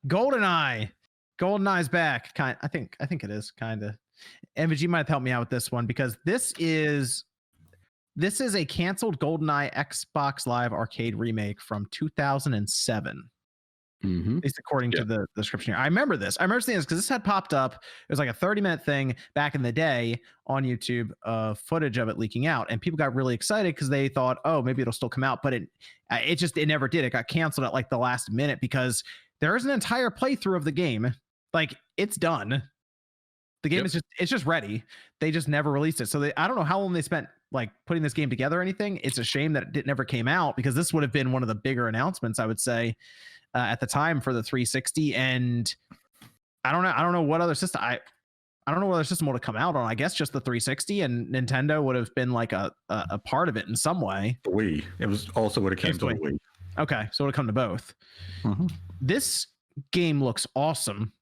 GoldenEye. GoldenEye's back. I think it is kind of. MVG might have helped me out with this one because this is a canceled GoldenEye Xbox Live Arcade remake from 2007. Mm-hmm. At least according to the description here. I remember this. I remember seeing this because this had popped up. It was like a 30-minute thing back in the day on YouTube, footage of it leaking out, and people got really excited because they thought, oh, maybe it'll still come out, but it never did. It got canceled at like the last minute because there is an entire playthrough of the game. Like, it's done. The game is just ready. They just never released it. So I don't know how long they spent like putting this game together or anything. It's a shame that it never came out because this would have been one of the bigger announcements, I would say, at the time for the 360. And I don't know what other system I don't know what other system would have come out on. I guess just the 360, and Nintendo would have been like a part of it in some way. The Wii. It was also would have came to the Wii. Okay, so it would have come to both. Mm-hmm. This game looks awesome.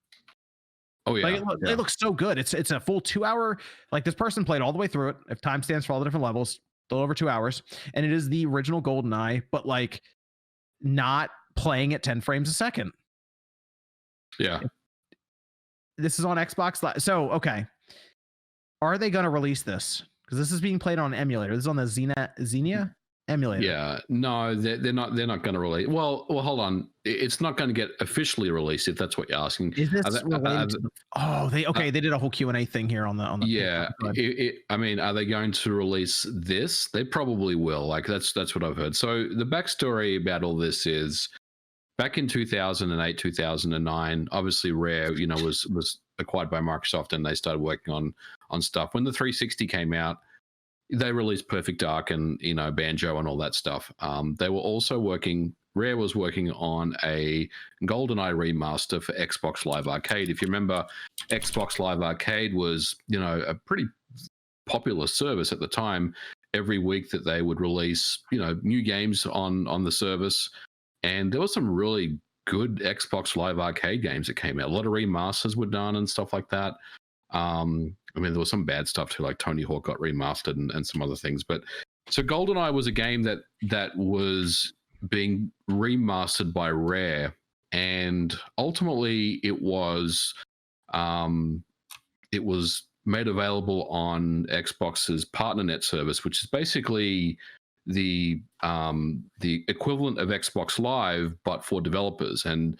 Oh yeah, it looks so good. It's a full 2 hour. Like, this person played all the way through it. If time stands for all the different levels, a little over 2 hours, and it is the original GoldenEye, but like not playing at 10 frames a second. Yeah. This is on Xbox Live. So, okay. Are they going to release this? Because this is being played on an emulator. This is on the Xenia emulator. Yeah. No, they're not going to release. Well, hold on. It's not going to get officially released, if that's what you're asking. Is this related to they did a whole Q&A thing here on the yeah. I mean, are they going to release this? They probably will. Like, that's what I've heard. So the backstory about all this is, back in 2008, 2009, obviously Rare, was acquired by Microsoft, and they started working on stuff. When the 360 came out, they released Perfect Dark and Banjo and all that stuff. They were also Rare was working on a GoldenEye remaster for Xbox Live Arcade. If you remember, Xbox Live Arcade was a pretty popular service at the time. Every week that they would release new games on the service. And there was some really good Xbox Live Arcade games that came out. A lot of remasters were done and stuff like that. I mean, there was some bad stuff too, like Tony Hawk got remastered and some other things. But so GoldenEye was a game that was being remastered by Rare, and ultimately it was made available on Xbox's PartnerNet service, which is basically the equivalent of Xbox Live, but for developers. And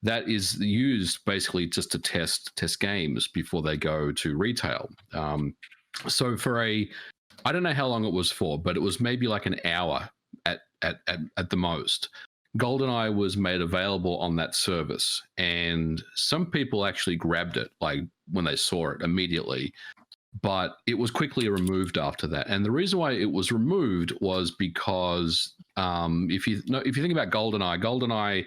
that is used basically just to test games before they go to retail. So I don't know how long it was for, but it was maybe like an hour at the most. GoldenEye was made available on that service, and some people actually grabbed it, like when they saw it immediately, but it was quickly removed after that. And the reason why it was removed was because if you think about GoldenEye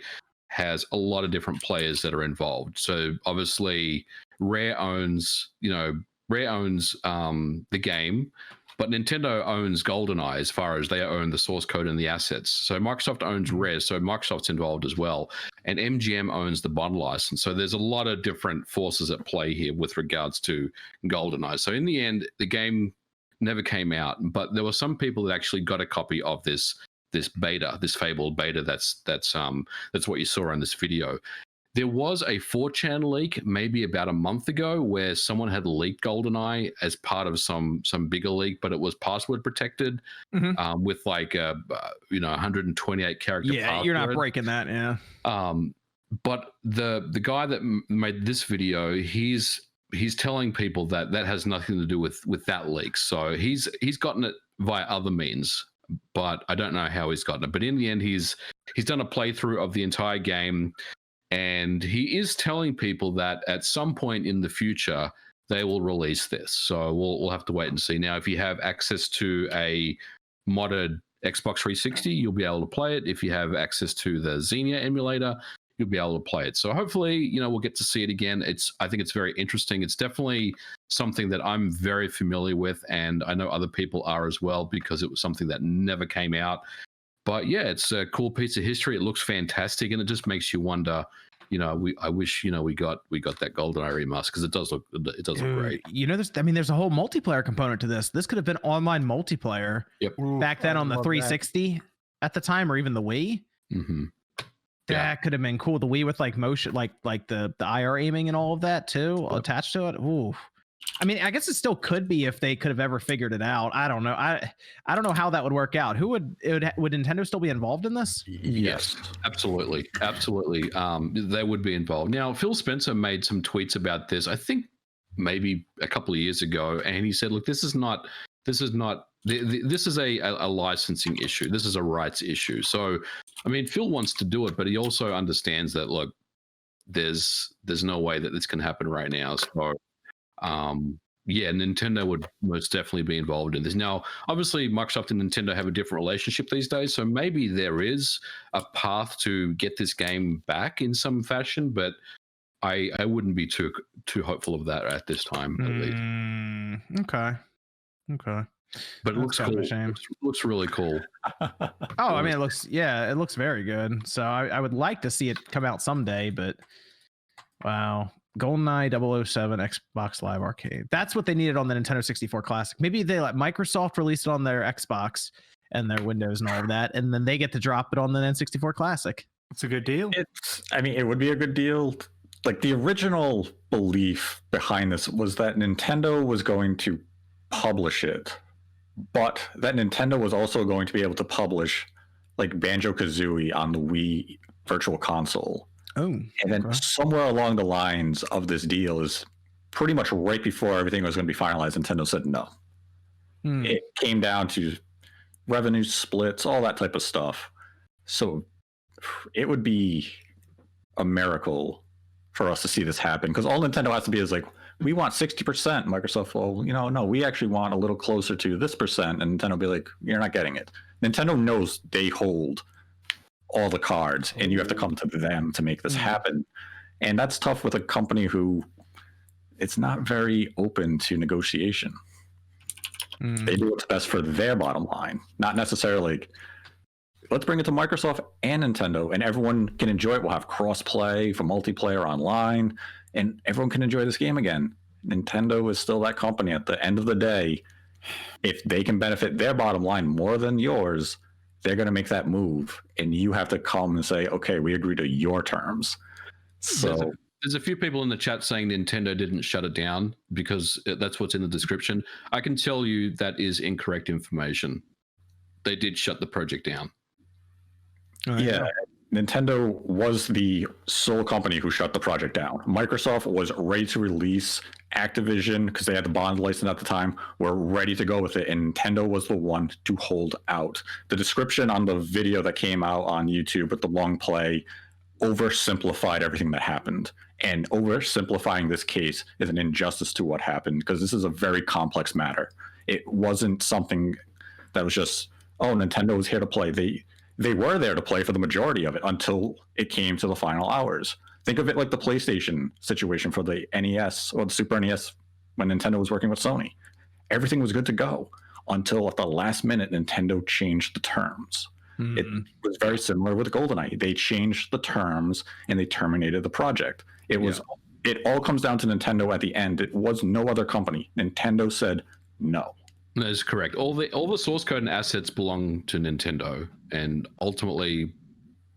has a lot of different players that are involved. So obviously Rare owns the game, but Nintendo owns GoldenEye as far as they own the source code and the assets. So Microsoft owns Rare, so Microsoft's involved as well. And MGM owns the bond license. So there's a lot of different forces at play here with regards to GoldenEye. So in the end, the game never came out, but there were some people that actually got a copy of this beta, this fabled beta. That's what you saw in this video. There was a 4chan leak maybe about a month ago where someone had leaked GoldenEye as part of some bigger leak, but it was password protected with like a 128 character password. You're not breaking that, yeah. But the guy that made this video, he's telling people that has nothing to do with that leak. So he's gotten it via other means, but I don't know how he's gotten it. But in the end, he's done a playthrough of the entire game. And he is telling people that at some point in the future, they will release this. So we'll have to wait and see. Now, if you have access to a modded Xbox 360, you'll be able to play it. If you have access to the Xenia emulator, you'll be able to play it. So hopefully, we'll get to see it again. I think it's very interesting. It's definitely something that I'm very familiar with, and I know other people are as well, because it was something that never came out. But yeah, it's a cool piece of history. It looks fantastic, and it just makes you wonder. I wish we got that GoldenEye remaster, because it does look great. There's a whole multiplayer component to this. This could have been online multiplayer. Yep. Back then on the 360 at the time, or even the Wii. Mm-hmm. That could have been cool. The Wii with like motion, like the IR aiming and all of that too attached to it. Ooh. I mean, I guess it still could be if they could have ever figured it out. I don't know. I don't know how that would work out. Would Nintendo still be involved in this? Yes, absolutely. They would be involved. Now, Phil Spencer made some tweets about this, I think maybe a couple of years ago, and he said, look, this is a licensing issue. This is a rights issue. So, I mean, Phil wants to do it, but he also understands that, look, there's no way that this can happen right now. So, Nintendo would most definitely be involved in this. Now, obviously, Microsoft and Nintendo have a different relationship these days, so maybe there is a path to get this game back in some fashion, but I wouldn't be too hopeful of that at this time, at least. Okay. But it looks cool. Looks really cool. I mean, it looks very good. So I would like to see it come out someday, but wow. GoldenEye 007 Xbox Live Arcade. That's what they needed on the Nintendo 64 Classic. Maybe they let Microsoft release it on their Xbox and their Windows and all of that, and then they get to drop it on the N64 Classic. It's a good deal. It would be a good deal. Like, the original belief behind this was that Nintendo was going to publish it, but that Nintendo was also going to be able to publish like Banjo-Kazooie on the Wii Virtual Console. Oh, and then somewhere along the lines of this deal is pretty much right before everything was going to be finalized, Nintendo said no. It came down to revenue splits, all that type of stuff. So it would be a miracle for us to see this happen, because all Nintendo has to be is like, we want 60%. Microsoft, well, no, we actually want a little closer to this percent. And Nintendo will be like, you're not getting it. Nintendo knows they hold all the cards, and you have to come to them to make this happen. And that's tough with a company who it's not very open to negotiation. They do what's best for their bottom line, not necessarily let's bring it to Microsoft and Nintendo, and everyone can enjoy it. We'll have cross-play for multiplayer online, and everyone can enjoy this game again. Nintendo is still that company at the end of the day. If they can benefit their bottom line more than yours, they're going to make that move, and you have to come and say, okay, we agree to your terms. So there's a few people in the chat saying Nintendo didn't shut it down because that's what's in the description. I can tell you that is incorrect information. They did shut the project down. Yeah, Nintendo was the sole company who shut the project down. Microsoft was ready to release. Activision, because they had the Bond license at the time, were ready to go with it, and Nintendo was the one to hold out. The description on the video that came out on YouTube with the long play oversimplified everything that happened. And oversimplifying this case is an injustice to what happened, because this is a very complex matter. It wasn't something that was just, oh, Nintendo was here to play. They were there to play for the majority of it until it came to the final hours. Think of it like the PlayStation situation for the NES or the Super NES when Nintendo was working with Sony. Everything was good to go until at the last minute, Nintendo changed the terms. It was very similar with GoldenEye. They changed the terms and they terminated the project. It all comes down to Nintendo at the end. It was no other company. Nintendo said no. That is correct. All the source code and assets belong to Nintendo, and ultimately,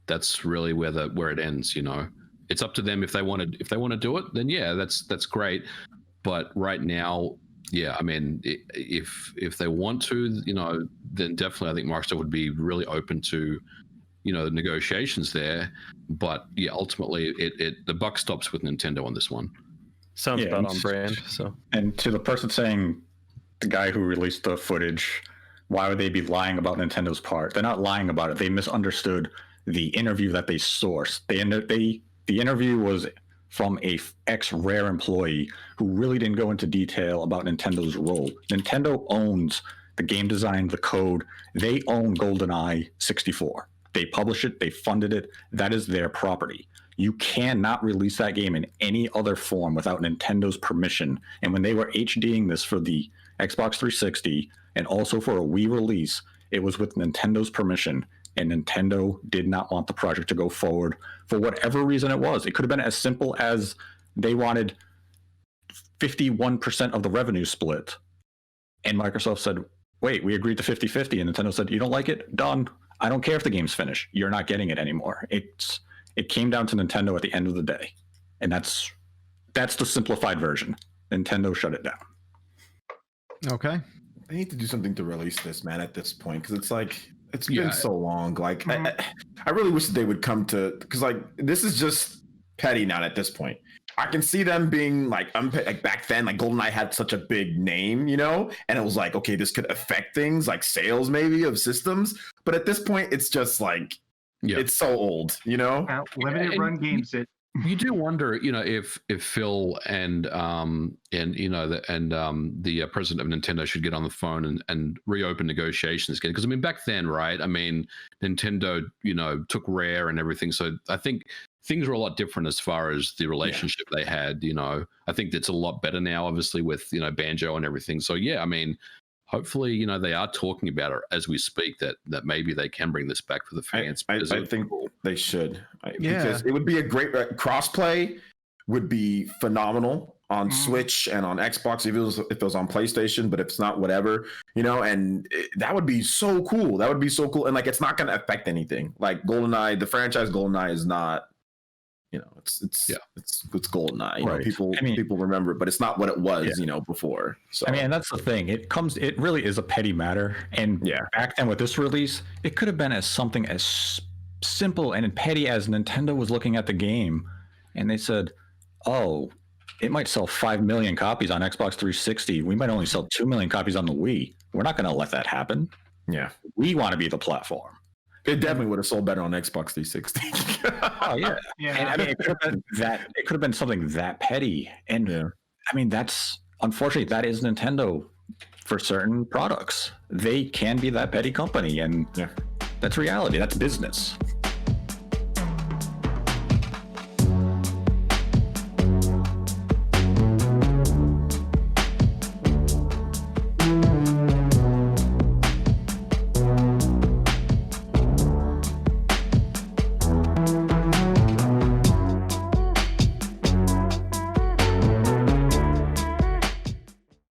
that's really where it ends. You know, it's up to them if they want to do it. Then that's great. But right now, I mean, if they want to, then definitely I think Microsoft would be really open to, negotiations there. But ultimately, the buck stops with Nintendo on this one. Sounds about on brand. So, and to the person saying, the guy who released the footage, why would they be lying about Nintendo's part? They're not lying about it. They misunderstood the interview that they sourced. The interview was from a ex-Rare employee who really didn't go into detail about Nintendo's role. Nintendo owns the game design, the code. They own GoldenEye 64. They publish it. They funded it. That is their property. You cannot release that game in any other form without Nintendo's permission. And when they were HDing this for the Xbox 360 and also for a Wii release, it was with Nintendo's permission. And Nintendo did not want the project to go forward for whatever reason it was. It could have been as simple as they wanted 51% of the revenue split. And Microsoft said, wait, we agreed to 50-50. And Nintendo said, you don't like it? Done. I don't care if the game's finished. You're not getting it anymore. It came down to Nintendo at the end of the day, and that's the simplified version. Nintendo shut it down. Okay. They need to do something to release this, man, at this point, because it's like it's been so long. Like I really wish that they would come to, because like this is just petty now at this point. I can see them being like back then, like GoldenEye had such a big name, you know, and it was like, okay, this could affect things like sales maybe of systems. But at this point, it's just like it's so old, you know. Limited run games. You do wonder, you know, if Phil and you know the president of Nintendo should get on the phone and reopen negotiations again, because I mean back then, right? I mean Nintendo, you know, took Rare and everything, so I think things were a lot different as far as the relationship they had. You know, I think it's a lot better now, obviously with Banjo and everything. So yeah, I mean, hopefully, you know, they are talking about it as we speak, that maybe they can bring this back for the fans. I think they should. Because it would be a great crossplay would be phenomenal on Switch and on Xbox if it was on PlayStation, but if it's not, whatever, you know, and that would be so cool. That would be so cool. And like, it's not going to affect anything. Like GoldenEye, the franchise GoldenEye is not, you know, it's GoldenEye. You know, people remember it, but it's not what it was, you know, before. So I mean, and that's the thing. It really is a petty matter. And back then with this release, it could have been as something as simple and petty as Nintendo was looking at the game, and they said, "Oh, it might sell 5 million copies on Xbox 360. We might only sell 2 million copies on the Wii. We're not going to let that happen. Yeah, we want to be the platform." It definitely would have sold better on Xbox 360. Oh yeah. And I mean, it could have been something that petty. And I mean, unfortunately that is Nintendo for certain products. They can be that petty company, and that's reality. That's business.